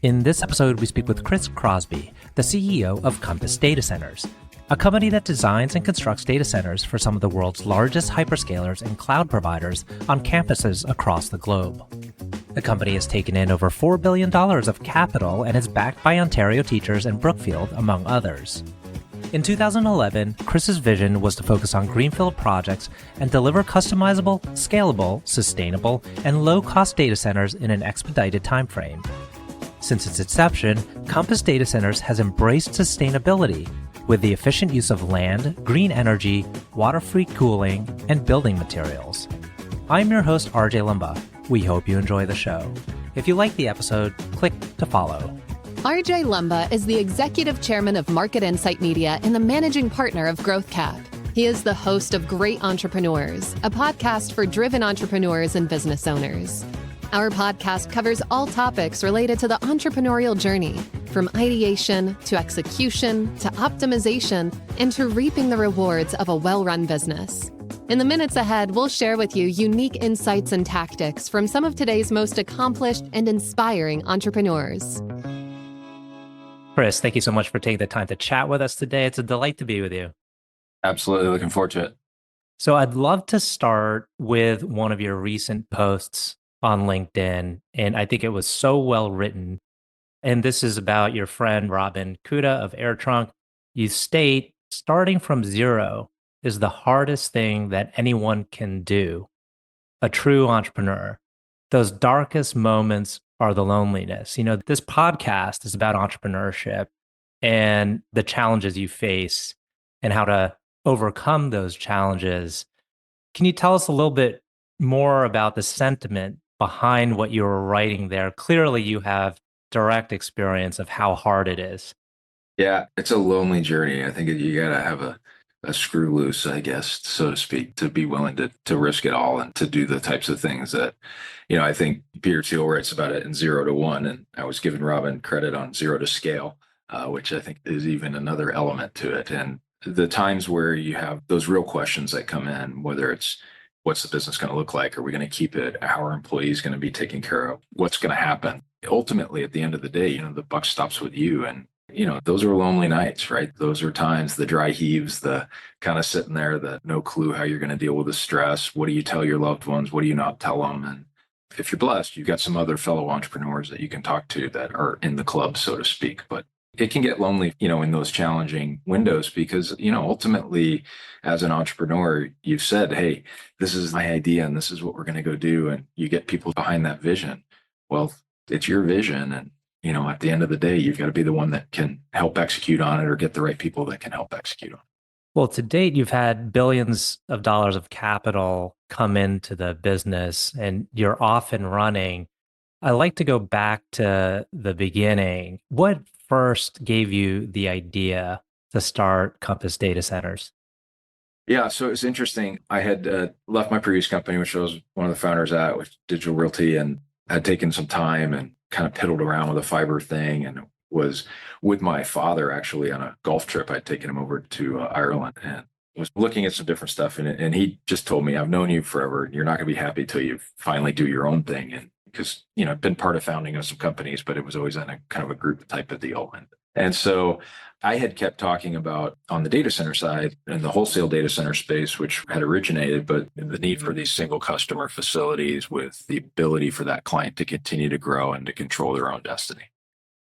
In this episode, we speak with Chris Crosby, the CEO of Compass Datacenters, a company that designs and constructs data centers for some of the world's largest hyperscalers and cloud providers on campuses across the globe. The company has taken in over $4 billion of capital and is backed by Ontario Teachers and Brookfield, among others. In 2011, Chris's vision was to focus on greenfield projects and deliver customizable, scalable, sustainable, and low-cost data centers in an expedited timeframe. Since its inception, Compass Datacenters has embraced sustainability with the efficient use of land, green energy, water-free cooling, and building materials. I'm your host, RJ Lumba. We hope you enjoy the show. If you like the episode, click to follow. RJ Lumba is the Executive Chairman of Market Insight Media and the Managing Partner of GrowthCap. He is the host of Great Entrepreneurs, a podcast for driven entrepreneurs and business owners. Our podcast covers all topics related to the entrepreneurial journey, from ideation to execution to optimization and to reaping the rewards of a well-run business. In the minutes ahead, we'll share with you unique insights and tactics from some of today's most accomplished and inspiring entrepreneurs. Chris, thank you so much for taking the time to chat with us today. It's a delight to be with you. Absolutely. Looking forward to it. So I'd love to start with one of your recent posts on LinkedIn, and I think it was so well written. And this is about your friend Robin Kuda of AirTrunk. You state, starting from zero is the hardest thing that anyone can do. A true entrepreneur. Those darkest moments are the loneliness. You know, this podcast is about entrepreneurship and the challenges you face and how to overcome those challenges. Can you tell us a little bit more about the sentiment behind what you were writing there? Clearly, you have direct experience of how hard it is. Yeah, it's a lonely journey. I think you got to have a screw loose, I guess, so to speak, to be willing to risk it all and to do the types of things that, I think Peter Thiel writes about it in 0 to 1. And I was giving Robin credit on 0 to scale, which I think is even another element to it. And the times where you have those real questions that come in, whether it's what's the business going to look like? Are we going to keep it? How are employees going to be taken care of? What's going to happen? Ultimately, at the end of the day, the buck stops with you. And, those are lonely nights, right? Those are times, the dry heaves, the kind of sitting there, the no clue how you're going to deal with the stress. What do you tell your loved ones? What do you not tell them? And if you're blessed, you've got some other fellow entrepreneurs that you can talk to that are in the club, so to speak. But it can get lonely, in those challenging windows because, ultimately, as an entrepreneur, you've said, hey, this is my idea and this is what we're going to go do. And you get people behind that vision. Well, it's your vision. And, at the end of the day, you've got to be the one that can help execute on it or get the right people that can help execute on it. Well, to date, you've had billions of dollars of capital come into the business and you're off and running. I like to go back to the beginning. What first gave you the idea to start Compass Datacenters? Yeah, so it's interesting. I had left my previous company, which I was one of the founders at, with Digital Realty, and had taken some time and kind of piddled around with a fiber thing, and was with my father actually on a golf trip. I'd taken him over to Ireland and was looking at some different stuff. And he just told me, I've known you forever. You're not going to be happy till you finally do your own thing. And because, I've been part of founding of some companies, but it was always in a kind of a group type of deal. And so I had kept talking about on the data center side and the wholesale data center space, which had originated, but the need for these single customer facilities with the ability for that client to continue to grow and to control their own destiny.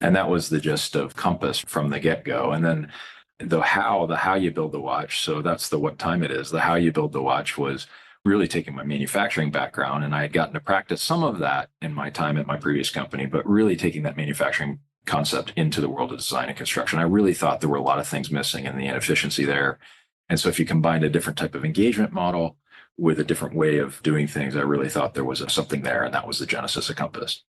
And that was the gist of Compass from the get-go. And then the how you build the watch. So that's the what time it is. The how you build the watch was really taking my manufacturing background. And I had gotten to practice some of that in my time at my previous company, but really taking that manufacturing concept into the world of design and construction. I really thought there were a lot of things missing and the inefficiency there. And so if you combined a different type of engagement model with a different way of doing things, I really thought there was something there. And that was the genesis of Compass.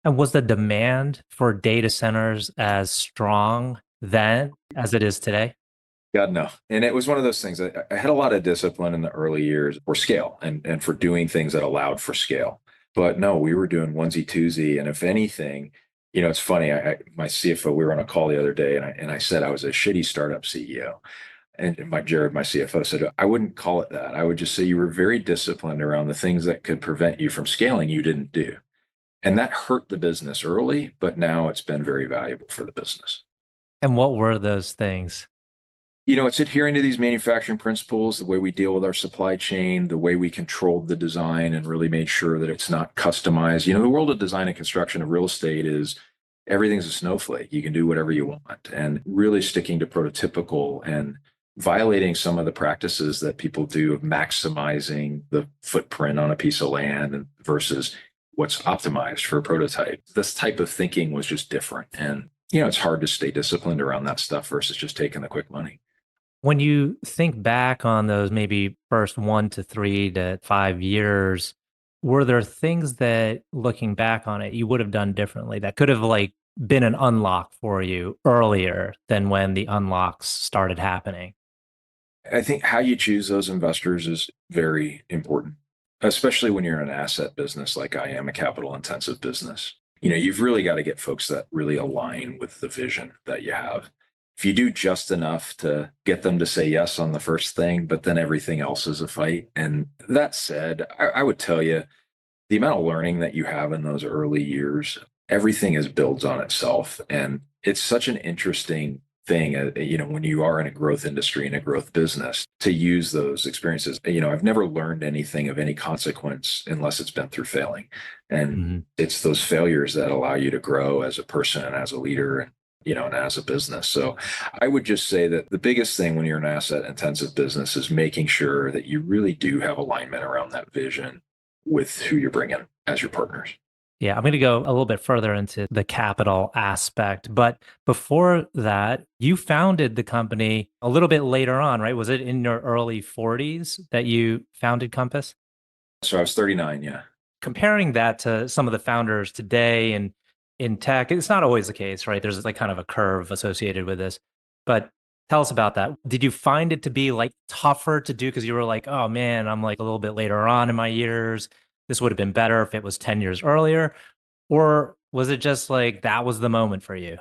And was the demand for data centers as strong then as it is today? God, no. And it was one of those things. I had a lot of discipline in the early years for scale and for doing things that allowed for scale. But no, we were doing onesie twosie. And if anything, it's funny. My CFO, we were on a call the other day and I said I was a shitty startup CEO. And Jared, my CFO, said, I wouldn't call it that. I would just say you were very disciplined around the things that could prevent you from scaling you didn't do. And that hurt the business early, but now it's been very valuable for the business. And what were those things? It's adhering to these manufacturing principles, the way we deal with our supply chain, the way we controlled the design and really made sure that it's not customized. The world of design and construction of real estate is everything's a snowflake. You can do whatever you want, and really sticking to prototypical and violating some of the practices that people do of maximizing the footprint on a piece of land versus what's optimized for a prototype. This type of thinking was just different. And, it's hard to stay disciplined around that stuff versus just taking the quick money. When you think back on those maybe first 1 to 3 to 5 years, were there things that looking back on it, you would have done differently that could have like been an unlock for you earlier than when the unlocks started happening? I think how you choose those investors is very important, especially when you're in an asset business like I am, a capital intensive business. You've really got to get folks that really align with the vision that you have. If you do just enough to get them to say yes on the first thing, but then everything else is a fight. And that said, I would tell you the amount of learning that you have in those early years, everything is builds on itself. And it's such an interesting thing, when you are in a growth industry and a growth business to use those experiences. I've never learned anything of any consequence unless it's been through failing. And it's those failures that allow you to grow as a person and as a leader and as a business. So I would just say that the biggest thing when you're an asset intensive business is making sure that you really do have alignment around that vision with who you're bringing as your partners. Yeah, I'm going to go a little bit further into the capital aspect. But before that, you founded the company a little bit later on, right? Was it in your early 40s that you founded Compass? So I was 39, yeah. Comparing that to some of the founders today and in tech, it's not always the case, right? There's like kind of a curve associated with this. But tell us about that. Did you find it to be like tougher to do because you were like, oh man, I'm like a little bit later on in my years. This would have been better if it was 10 years earlier. Or was it just like that was the moment for you?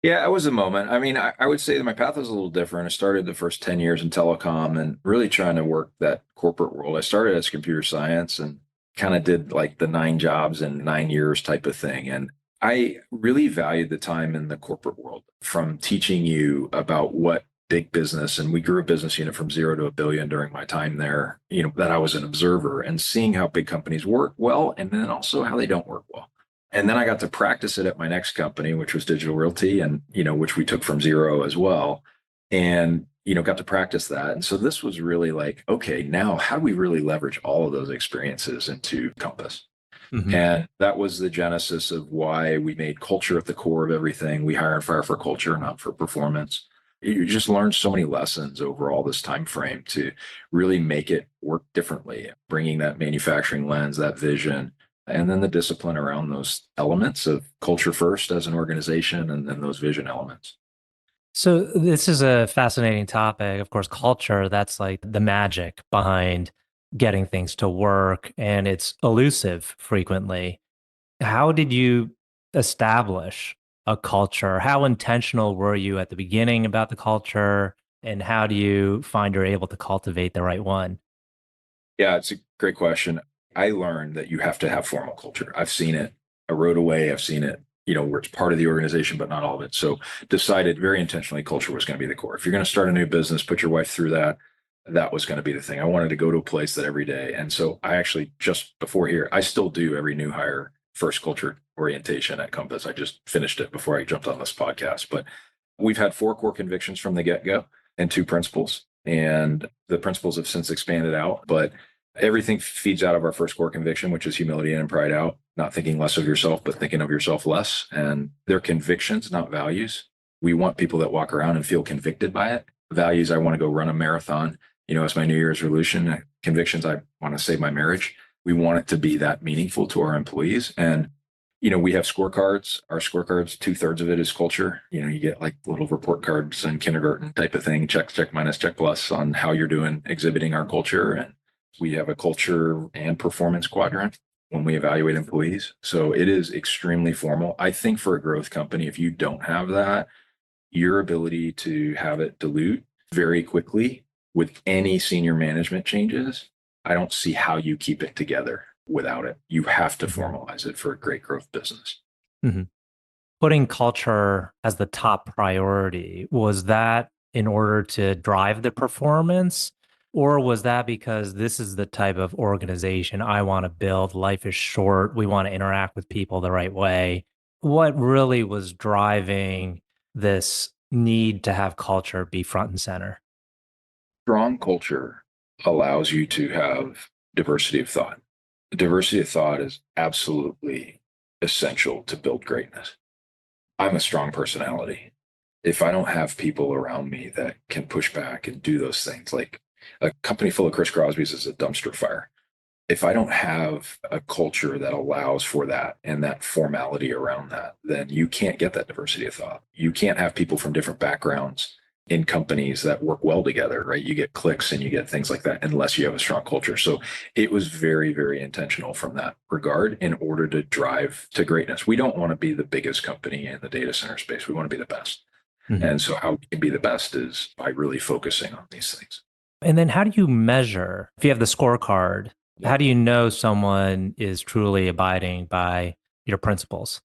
Yeah, it was a moment. I mean, I would say that my path was a little different. I started the first 10 years in telecom and really trying to work that corporate world. I started as computer science and kind of did like the 9 jobs in 9 years type of thing. And I really valued the time in the corporate world from teaching you about what big business, and we grew a business unit from 0 to 1 billion during my time there, that I was an observer and seeing how big companies work well, and then also how they don't work well. And then I got to practice it at my next company, which was Digital Realty, and, which we took from 0 as well. And, got to practice that. And so this was really like, okay, now how do we really leverage all of those experiences into Compass? And that was the genesis of why we made culture at the core of everything. We hire and fire for culture, not for performance. You just learned so many lessons over all this time frame to really make it work differently, bringing that manufacturing lens, that vision, and then the discipline around those elements of culture first as an organization, and then those vision elements. So this is a fascinating topic. Of course, culture, that's like the magic behind getting things to work, and it's elusive frequently. How did you establish a culture? How intentional were you at the beginning about the culture? And how do you find you're able to cultivate the right one? Yeah, it's a great question. I learned that you have to have formal culture. I've seen it erode away. I've seen it, where it's part of the organization, but not all of it. So decided very intentionally culture was going to be the core. If you're going to start a new business, put your wife through that. That was going to be the thing. I wanted to go to a place that every day. And so I actually, just before here, I still do every new hire first culture orientation at Compass. I just finished it before I jumped on this podcast. But we've had 4 core convictions from the get-go and 2 principles. And the principles have since expanded out, but everything feeds out of our first core conviction, which is humility and pride out, not thinking less of yourself, but thinking of yourself less. And they're convictions, not values. We want people that walk around and feel convicted by it. Values, I want to go run a marathon, as my New Year's resolution. Convictions, I want to save my marriage. We want it to be that meaningful to our employees. And, we have scorecards. Our scorecards, 2/3 of it is culture. You get like little report cards in kindergarten type of thing, check, minus, check plus on how you're doing exhibiting our culture. And we have a culture and performance quadrant when we evaluate employees. So it is extremely formal. I think for a growth company, if you don't have that, your ability to have it dilute very quickly with any senior management changes, I don't see how you keep it together without it. You have to formalize it for a great growth business. Mhm. Putting culture as the top priority, was that in order to drive the performance? Or was that because this is the type of organization I want to build? Life is short. We want to interact with people the right way. What really was driving this need to have culture be front and center? Strong culture allows you to have diversity of thought. Diversity of thought is absolutely essential to build greatness. I'm a strong personality. If I don't have people around me that can push back and do those things, like a company full of Chris Crosby's is a dumpster fire. If I don't have a culture that allows for that and that formality around that, then you can't get that diversity of thought. You can't have people from different backgrounds in companies that work well together, right? You get clicks and you get things like that unless you have a strong culture. So it was very, very intentional from that regard in order to drive to greatness. We don't want to be the biggest company in the data center space. We want to be the best. Mhm. And so how we can be the best is by really focusing on these things. And then how do you measure, if you have the scorecard, how do you know someone is truly abiding by your principles?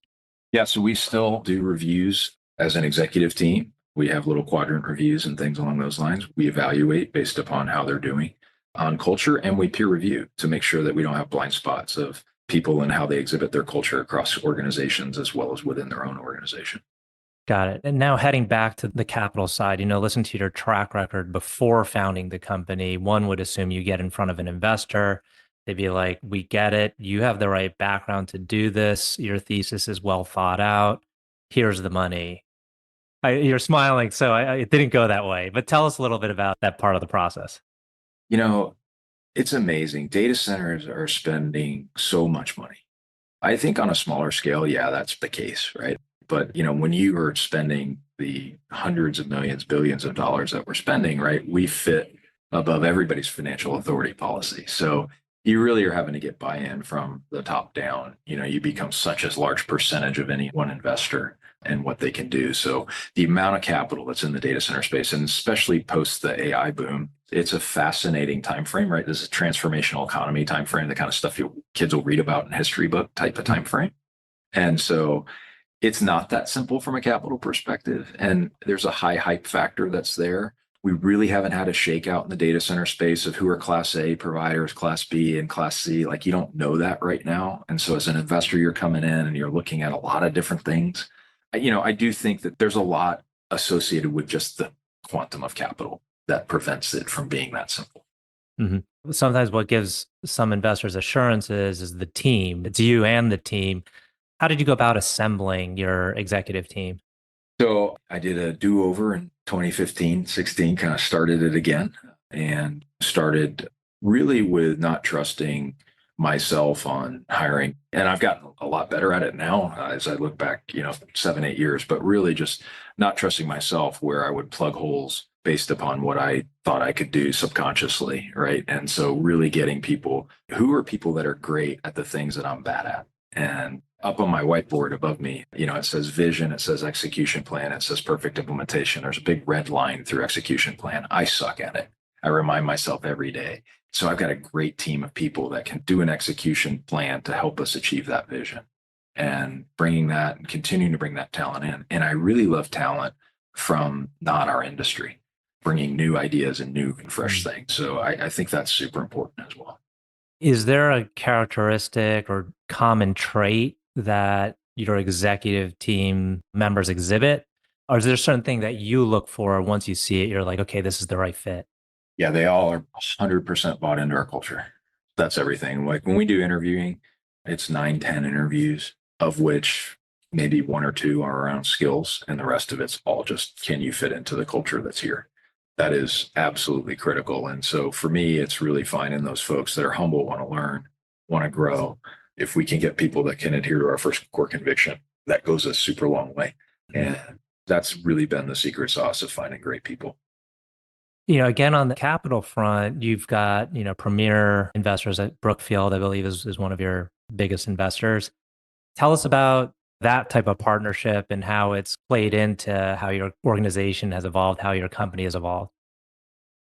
Yeah, so we still do reviews as an executive team. We have little quadrant reviews and things along those lines. We evaluate based upon how they're doing on culture, and we peer review to make sure that we don't have blind spots of people and how they exhibit their culture across organizations as well as within their own organization. Got it. And now heading back to the capital side, listen to your track record before founding the company. One would assume you get in front of an investor. They'd be like, we get it. You have the right background to do this. Your thesis is well thought out. Here's the money. You're smiling, so it didn't go that way. But tell us a little bit about that part of the process. You know, it's amazing. Data centers are spending so much money. I think on a smaller scale, yeah, that's the case, right? But when you are spending the hundreds of millions, billions of dollars that we're spending, right, we fit above everybody's financial authority policy. So you really are having to get buy-in from the top down. You become such a large percentage of any one investor and what they can do. So the amount of capital that's in the data center space, and especially post the AI boom, it's a fascinating time frame, right? This is a transformational economy time frame, the kind of stuff kids will read about in history book type of time frame. And so it's not that simple from a capital perspective. And there's a high hype factor that's there. We really haven't had a shakeout in the data center space of who are class A providers, class B and class C. Like you don't know that right now. And so as an investor, you're coming in and you're looking at a lot of different things. I do think that there's a lot associated with just the quantum of capital that prevents it from being that simple. Mm-hmm. Sometimes what gives some investors assurances is the team. It's you and the team. How did you go about assembling your executive team? So I did a do-over in 2015, 16, kind of started it again and started really with not trusting myself on hiring. And I've gotten a lot better at it now as I look back, 7, 8 years, but really just not trusting myself where I would plug holes based upon what I thought I could do subconsciously, right? And so really getting people who are people that are great at the things that I'm bad at. And up on my whiteboard above me, it says vision, it says execution plan, it says perfect implementation. There's a big red line through execution plan. I suck at it. I remind myself every day. So I've got a great team of people that can do an execution plan to help us achieve that vision and bringing that and continuing to bring that talent in. And I really love talent from not our industry, bringing new ideas and new and fresh things. So I think that's super important as well. Is there a characteristic or common trait that your executive team members exhibit? Or is there a certain thing that you look for once you see it, you're like, okay, this is the right fit? Yeah, they all are 100% bought into our culture. That's everything. Like when we do interviewing, it's 9, 10 interviews, of which maybe 1 or 2 are around skills, and the rest of it's all just can you fit into the culture that's here? That is absolutely critical. And so for me, it's really finding those folks that are humble, want to learn, want to grow. If we can get people that can adhere to our first core conviction, that goes a super long way. And that's really been the secret sauce of finding great people. Again, on the capital front, you've got, premier investors at Brookfield, I believe is one of your biggest investors. Tell us about that type of partnership and how it's played into how your organization has evolved, how your company has evolved.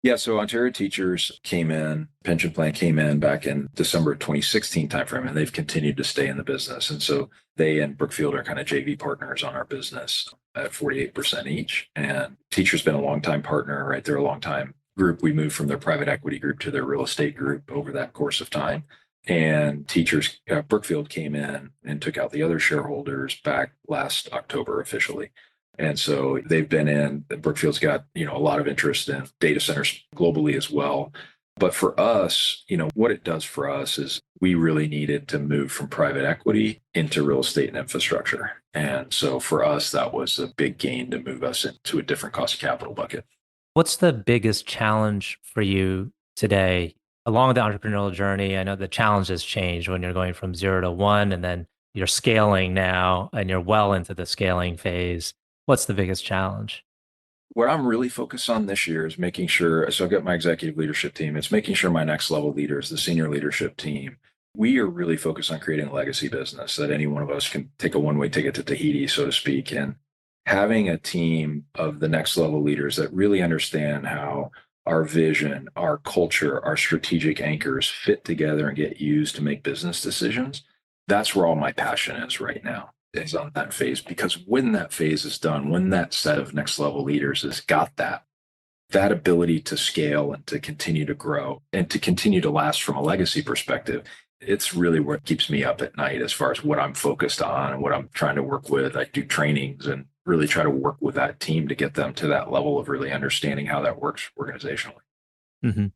Yeah, so Ontario Teachers came in, pension plan came in back in December 2016 timeframe, and they've continued to stay in the business. And so they and Brookfield are kind of JV partners on our business at 48% each. And Teachers been a longtime partner, right? They're a longtime group. We moved from their private equity group to their real estate group over that course of time. And Teachers, Brookfield came in and took out the other shareholders back last October officially. And so they've been in, Brookfield's got, a lot of interest in data centers globally as well. But for us, what it does for us is we really needed to move from private equity into real estate and infrastructure. And so for us, that was a big gain to move us into a different cost of capital bucket. What's the biggest challenge for you today along the entrepreneurial journey? I know the challenge has changed when you're going from 0 to 1, and then you're scaling now and you're well into the scaling phase. What's the biggest challenge? What I'm really focused on this year is making sure, so I've got my executive leadership team, it's making sure my next level leaders, the senior leadership team, we are really focused on creating a legacy business that any one of us can take a one-way ticket to Tahiti, so to speak. And having a team of the next level leaders that really understand how our vision, our culture, our strategic anchors fit together and get used to make business decisions. That's where all my passion is right now, is on that phase. Because when that phase is done, when that set of next level leaders has got that ability to scale and to continue to grow and to continue to last from a legacy perspective, it's really what keeps me up at night as far as what I'm focused on and what I'm trying to work with. I do trainings and really try to work with that team to get them to that level of really understanding how that works organizationally. Mm-hmm.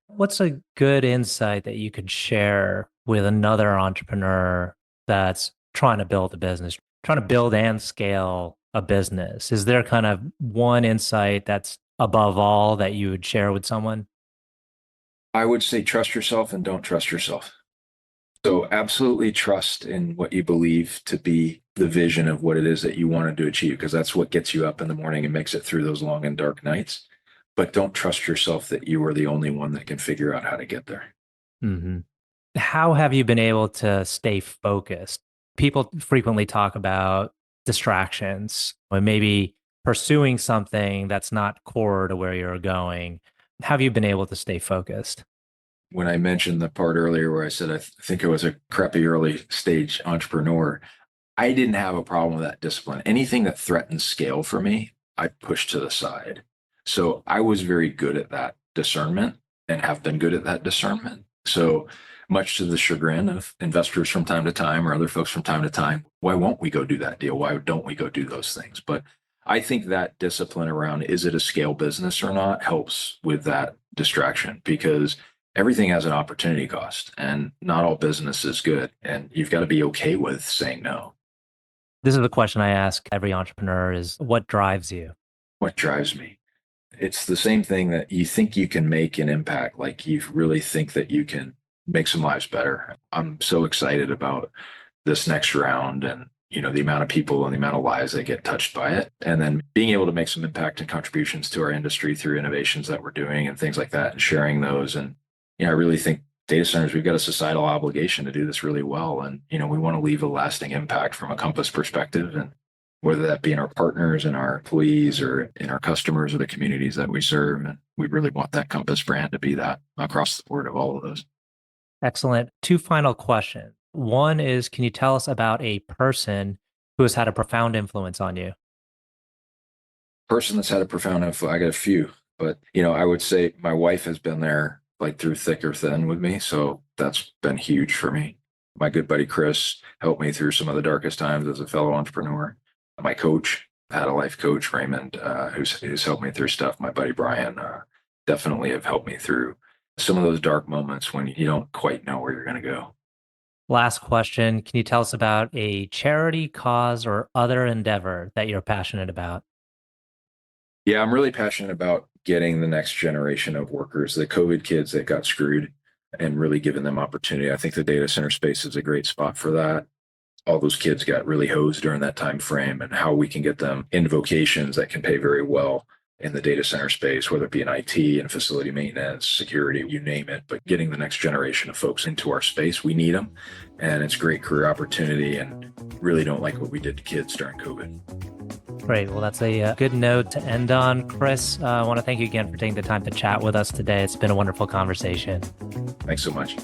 What's a good insight that you could share with another entrepreneur that's trying to build a business, trying to build and scale a business? Is there kind of one insight that's above all that you would share with someone? I would say trust yourself and don't trust yourself. So absolutely trust in what you believe to be the vision of what it is that you wanted to achieve, because that's what gets you up in the morning and makes it through those long and dark nights. But don't trust yourself that you are the only one that can figure out how to get there. Mm-hmm. How have you been able to stay focused? People frequently talk about distractions or maybe pursuing something that's not core to where you're going. How have you been able to stay focused? When I mentioned the part earlier where I said I think I was a crappy early stage entrepreneur, I didn't have a problem with that discipline. Anything that threatened scale for me, I pushed to the side. So I was very good at that discernment and have been good at that discernment. So much to the chagrin of investors from time to time or other folks from time to time, why won't we go do that deal? Why don't we go do those things? But I think that discipline around, is it a scale business or not, helps with that distraction, because everything has an opportunity cost and not all business is good. And you've got to be okay with saying no. This is the question I ask every entrepreneur is, what drives you? What drives me? It's the same thing that you think you can make an impact. Like you really think that you can make some lives better. I'm so excited about this next round and, the amount of people and the amount of lives that get touched by it. And then being able to make some impact and contributions to our industry through innovations that we're doing and things like that and sharing those. And, I really think data centers, we've got a societal obligation to do this really well. And, we want to leave a lasting impact from a Compass perspective. And whether that be in our partners and our employees or in our customers or the communities that we serve. And we really want that Compass brand to be that across the board of all of those. Excellent. 2 final questions. One is, can you tell us about a person who has had a profound influence on you? Person that's had a profound influence, I got a few, but, I would say my wife has been there like through thick or thin with me. So that's been huge for me. My good buddy, Chris, helped me through some of the darkest times as a fellow entrepreneur. My coach, had a life coach, Raymond, who's helped me through stuff. My buddy, Brian, definitely have helped me through some of those dark moments when you don't quite know where you're going to go. Last question. Can you tell us about a charity, cause, or other endeavor that you're passionate about? Yeah, I'm really passionate about getting the next generation of workers, the COVID kids that got screwed, and really giving them opportunity. I think the data center space is a great spot for that. All those kids got really hosed during that time frame, and how we can get them into vocations that can pay very well in the data center space, whether it be in IT and facility maintenance, security, you name it. But getting the next generation of folks into our space, we need them. And it's great career opportunity, and really don't like what we did to kids during COVID. Great. Well, that's a good note to end on. Chris, I want to thank you again for taking the time to chat with us today. It's been a wonderful conversation. Thanks so much.